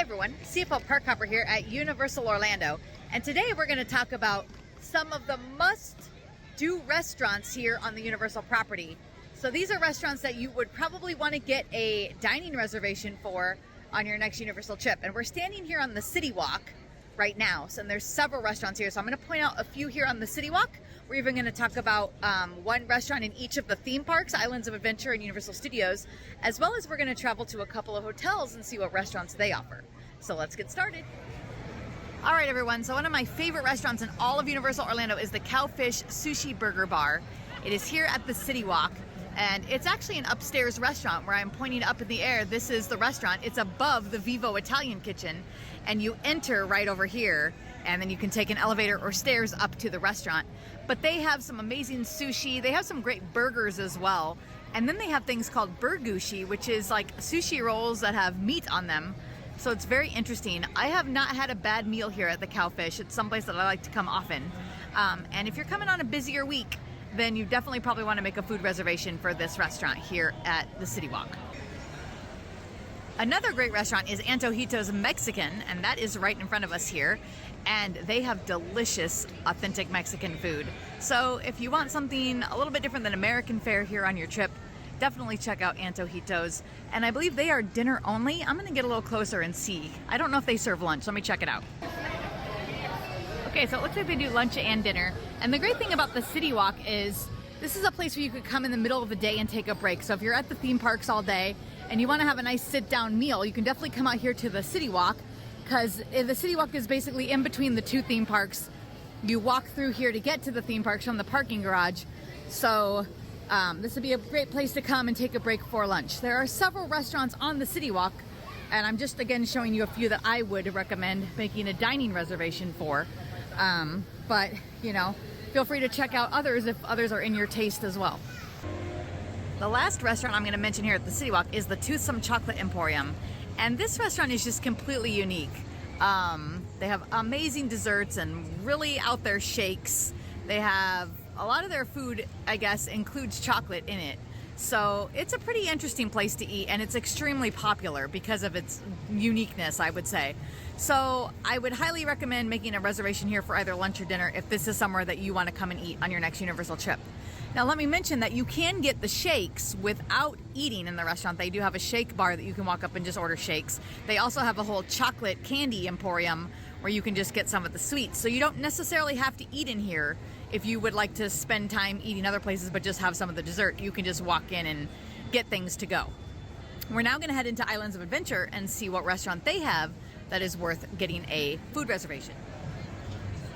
everyone, CFO Park Hopper here at Universal Orlando, and today we're going to talk about some of the must-do restaurants here on the Universal property. So these are restaurants that you would probably want to get a dining reservation for on your next Universal trip. And we're standing here on the City Walk right now, so there's several restaurants here. So I'm going to point out a few here on the City Walk. We're even going to talk about one restaurant in each of the theme parks, Islands of Adventure and Universal Studios, as well as we're going to travel to a couple of hotels and see what restaurants they offer. So let's get started. All right, everyone. So one of my favorite restaurants in all of Universal Orlando is the Cowfish Sushi Burger Bar. It is here at the City Walk, and it's actually an upstairs restaurant where I'm pointing up in the air. This is the restaurant. It's above the Vivo Italian Kitchen, and you enter right over here, and then you can take an elevator or stairs up to the restaurant. But they have some amazing sushi. They have some great burgers as well. And then they have things called burgushi, which is like sushi rolls that have meat on them. So it's very interesting. I have not had a bad meal here at the Cowfish. It's someplace that I like to come often. And if you're coming on a busier week, then you definitely probably want to make a food reservation for this restaurant here at the City Walk. Another great restaurant is Antojito's Mexican, and that is right in front of us here. And they have delicious, authentic Mexican food. So if you want something a little bit different than American fare here on your trip, definitely check out Antojito's. And I believe they are dinner only. I'm gonna get a little closer and see. I don't know if they serve lunch. Let me check it out. Okay, so it looks like they do lunch and dinner. And the great thing about the City Walk is this is a place where you could come in the middle of the day and take a break. So if you're at the theme parks all day and you wanna have a nice sit-down meal, you can definitely come out here to the City Walk, because the City Walk is basically in between the two theme parks. You walk through here to get to the theme parks from the parking garage. So this would be a great place to come and take a break for lunch. There are several restaurants on the City Walk, and I'm just again showing you a few that I would recommend making a dining reservation for. But you know, feel free to check out others if others are in your taste as well. The last restaurant I'm going to mention here at the City Walk is the Toothsome Chocolate Emporium. And this restaurant is just completely unique. They have amazing desserts and really out there shakes. They have a lot of their food, I guess, includes chocolate in it. So it's a pretty interesting place to eat, and it's extremely popular because of its uniqueness, I would say. So I would highly recommend making a reservation here for either lunch or dinner if this is somewhere that you want to come and eat on your next Universal trip. Now let me mention that you can get the shakes without eating in the restaurant. They do have a shake bar that you can walk up and just order shakes. They also have a whole chocolate candy emporium where you can just get some of the sweets. So you don't necessarily have to eat in here if you would like to spend time eating other places but just have some of the dessert. You can just walk in and get things to go. We're now gonna head into Islands of Adventure and see what restaurant they have that is worth getting a food reservation.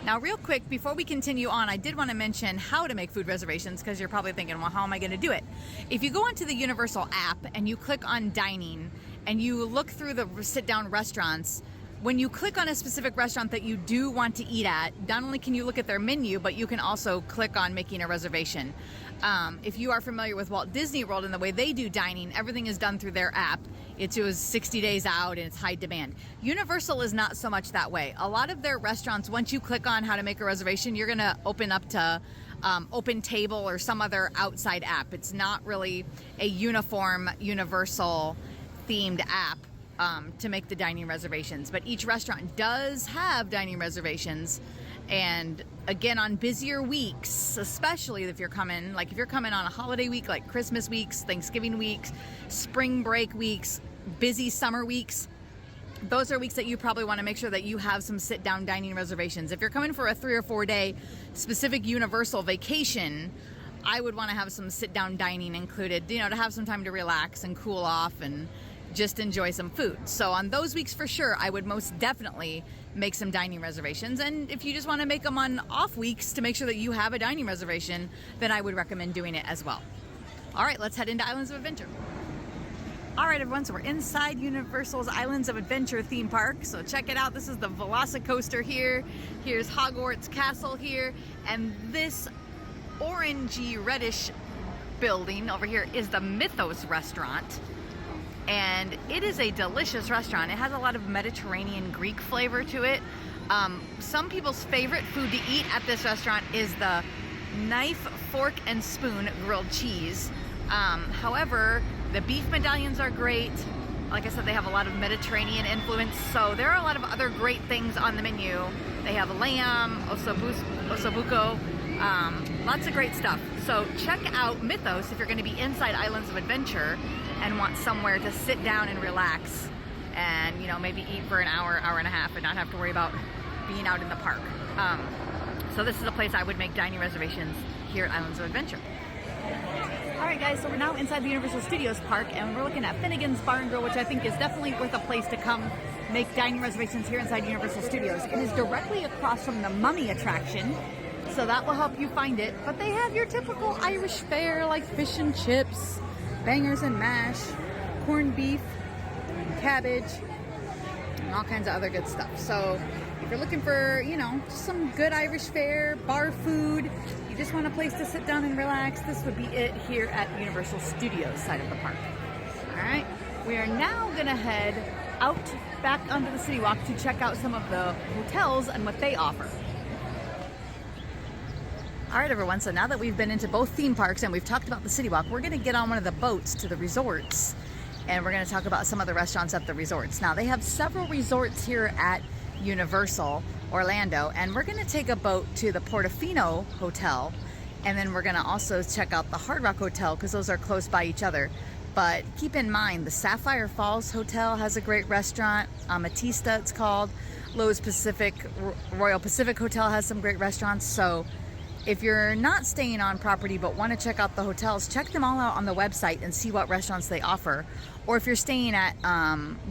Now, real quick, before we continue on, I did want to mention how to make food reservations, because you're probably thinking, well, how am I going to do it? If you go onto the Universal app and you click on dining and you look through the sit-down restaurants, when you click on a specific restaurant that you do want to eat at, not only can you look at their menu, but you can also click on making a reservation. If you are familiar with Walt Disney World and the way they do dining, everything is done through their app. It was 60 days out and it's high demand. Universal is not so much that way. A lot of their restaurants, once you click on how to make a reservation, you're gonna open up to Open Table or some other outside app. It's not really a uniform, universal themed app to make the dining reservations. But each restaurant does have dining reservations. And again, on busier weeks, especially if you're coming on a holiday week like Christmas weeks, Thanksgiving weeks, spring break weeks, busy summer weeks, those are weeks that you probably want to make sure that you have some sit-down dining reservations. If you're coming for a 3 or 4 day specific Universal vacation, I would want to have some sit-down dining included, you know, to have some time to relax and cool off and just enjoy some food. So on those weeks, for sure, I would most definitely make some dining reservations. And if you just want to make them on off weeks to make sure that you have a dining reservation, then I would recommend doing it as well. All right, let's head into Islands of Adventure. All right, everyone, so we're inside Universal's Islands of Adventure theme park. So check it out. This is the Velocicoaster here. Here's Hogwarts Castle here. And this orangey reddish building over here is the Mythos restaurant. And it is a delicious restaurant. It has a lot of Mediterranean Greek flavor to it. Some people's favorite food to eat at this restaurant is the knife, fork, and spoon grilled cheese. However, the beef medallions are great. Like I said, they have a lot of Mediterranean influence, so there are a lot of other great things on the menu. They have lamb, ossobuco, lots of great stuff. So check out Mythos if you're going to be inside Islands of Adventure and want somewhere to sit down and relax and, you know, maybe eat for an hour, hour and a half and not have to worry about being out in the park. So this is a place I would make dining reservations here at Islands of Adventure. Alright guys, so we're now inside the Universal Studios park and we're looking at Finnegan's Bar and Grill, which I think is definitely worth a place to come make dining reservations here inside Universal Studios. It is directly across from the Mummy attraction, so that will help you find it. But they have your typical Irish fare like fish and chips, bangers and mash, corned beef, cabbage, and all kinds of other good stuff. So if you're looking for, you know, just some good Irish fare, bar food, you just want a place to sit down and relax, this would be it here at Universal Studios side of the park. All right, we are now gonna head out back onto the City Walk to check out some of the hotels and what they offer. All right, everyone, so now that we've been into both theme parks and we've talked about the City Walk, we're gonna get on one of the boats to the resorts and we're gonna talk about some of the restaurants at the resorts. Now, they have several resorts here at Universal Orlando, and we're gonna take a boat to the Portofino Hotel, and then we're gonna also check out the Hard Rock Hotel because those are close by each other. But keep in mind, the Sapphire Falls Hotel has a great restaurant, Amatista it's called. Lowe's Pacific, Royal Pacific Hotel has some great restaurants. So if you're not staying on property but want to check out the hotels, check them all out on the website and see what restaurants they offer. Or if you're staying at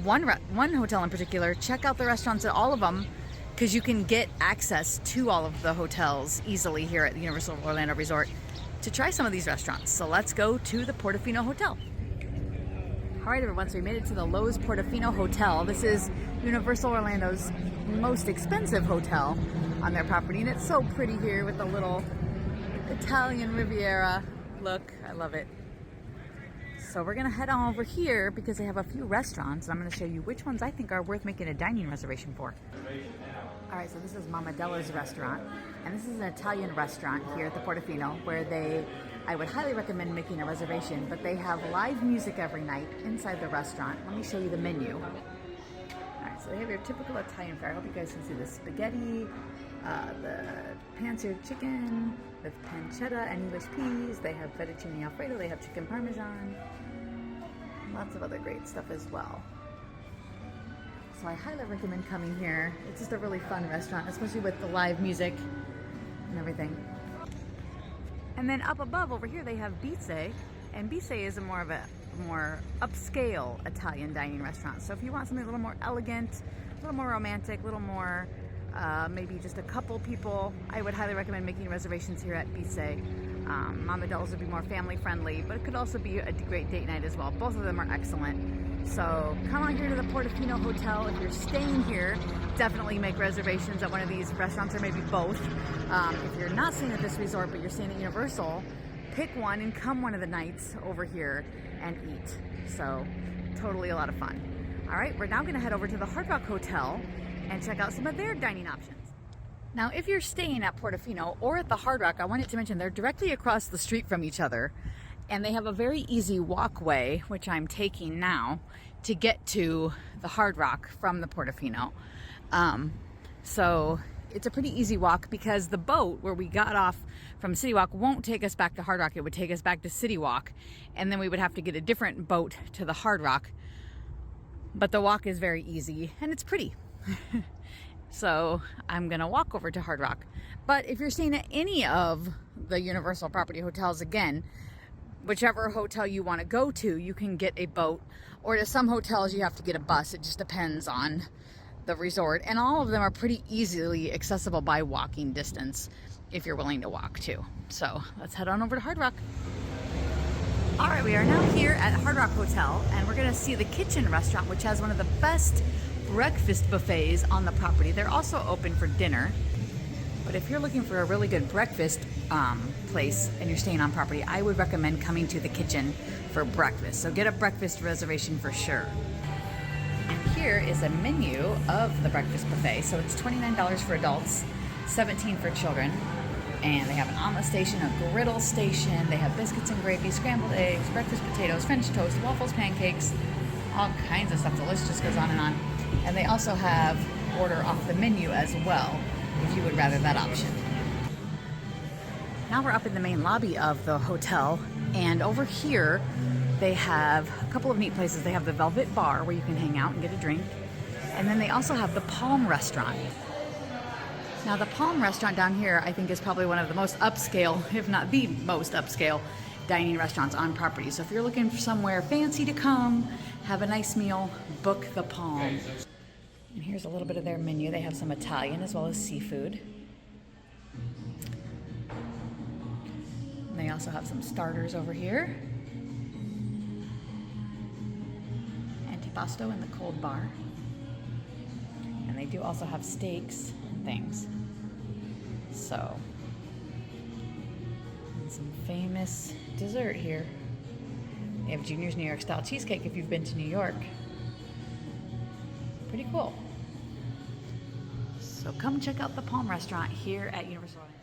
one hotel in particular, check out the restaurants at all of them, because you can get access to all of the hotels easily here at the Universal Orlando Resort to try some of these restaurants. So let's go to the Portofino Hotel. All right, everyone, so we made it to the Lowe's Portofino Hotel. This is Universal Orlando's most expensive hotel on their property, and it's so pretty here with the little Italian Riviera look. I love it. So we're gonna head on over here because they have a few restaurants. I'm gonna show you which ones I think are worth making a dining reservation for. All right, so this is Mama Della's restaurant, and this is an Italian restaurant here at the Portofino where I would highly recommend making a reservation, but they have live music every night inside the restaurant. Let me show you the menu. All right, so they have your typical Italian fare. I hope you guys can see the spaghetti, the pan-seared chicken with pancetta and English peas. They have fettuccine alfredo. They have chicken parmesan. Lots of other great stuff as well. So I highly recommend coming here. It's just a really fun restaurant, especially with the live music and everything. And then up above over here they have Bise, and Bise is a more upscale Italian dining restaurant. So if you want something a little more elegant, a little more romantic, a little more maybe just a couple people, I would highly recommend making reservations here at Bise. Mama Della's would be more family friendly, but it could also be a great date night as well. Both of them are excellent. So come on here to the Portofino Hotel. If you're staying here, definitely make reservations at one of these restaurants or maybe both. If you're not staying at this resort but you're staying at Universal, pick one and come one of the nights over here and eat. So totally a lot of fun. All right, we're now gonna head over to the Hard Rock Hotel and check out some of their dining options. Now, if you're staying at Portofino or at the Hard Rock, I wanted to mention they're directly across the street from each other, and they have a very easy walkway, which I'm taking now, to get to the Hard Rock from the Portofino. So it's a pretty easy walk because the boat where we got off from City Walk won't take us back to Hard Rock. It would take us back to City Walk, and then we would have to get a different boat to the Hard Rock. But the walk is very easy and it's pretty. So I'm gonna walk over to Hard Rock. But if you're staying at any of the Universal property hotels, again, whichever hotel you want to go to, you can get a boat, or to some hotels you have to get a bus. It just depends on the resort, and all of them are pretty easily accessible by walking distance if you're willing to walk too. So let's head on over to Hard Rock. All right, we are now here at Hard Rock Hotel, and we're gonna see the Kitchen restaurant, which has one of the best breakfast buffets on the property. They're also open for dinner, but if you're looking for a really good breakfast place and you're staying on property, I would recommend coming to the Kitchen for breakfast. So get a breakfast reservation for sure. And here is a menu of the breakfast buffet. So it's $29 for adults, $17 for children, and they have an omelet station, a griddle station. They have biscuits and gravy, scrambled eggs, breakfast potatoes, French toast, waffles, pancakes, all kinds of stuff. The list just goes on and on. And they also have order off the menu as well, if you would rather that option. Now we're up in the main lobby of the hotel, and over here they have a couple of neat places. They have the Velvet Bar where you can hang out and get a drink, and then they also have the Palm Restaurant. Now the Palm Restaurant down here I think is probably one of the most upscale, if not the most upscale, dining restaurants on property. So if you're looking for somewhere fancy to come, have a nice meal, book the Palm. And here's a little bit of their menu. They have some Italian as well as seafood. And they also have some starters over here. Antipasto in the cold bar. And they do also have steaks and things. So, and some famous dessert here. They have Junior's New York style cheesecake if you've been to New York. Pretty cool. So come check out the Palm Restaurant here at Universal Orlando.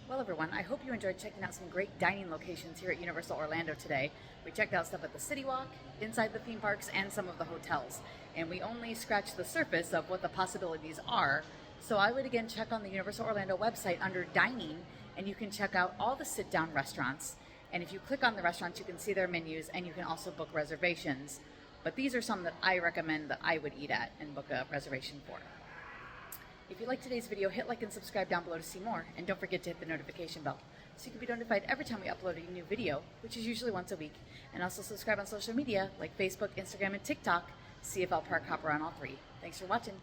Well, everyone, I hope you enjoyed checking out some great dining locations here at Universal Orlando today. We checked out stuff at the City Walk, inside the theme parks, and some of the hotels. And we only scratched the surface of what the possibilities are. So I would again check on the Universal Orlando website under dining, and you can check out all the sit-down restaurants. And if you click on the restaurants, you can see their menus, and you can also book reservations. But these are some that I recommend that I would eat at and book a reservation for. If you liked today's video, hit like and subscribe down below to see more. And don't forget to hit the notification bell so you can be notified every time we upload a new video, which is usually once a week. And also subscribe on social media like Facebook, Instagram, and TikTok. CFL Park Hopper on all three. Thanks for watching.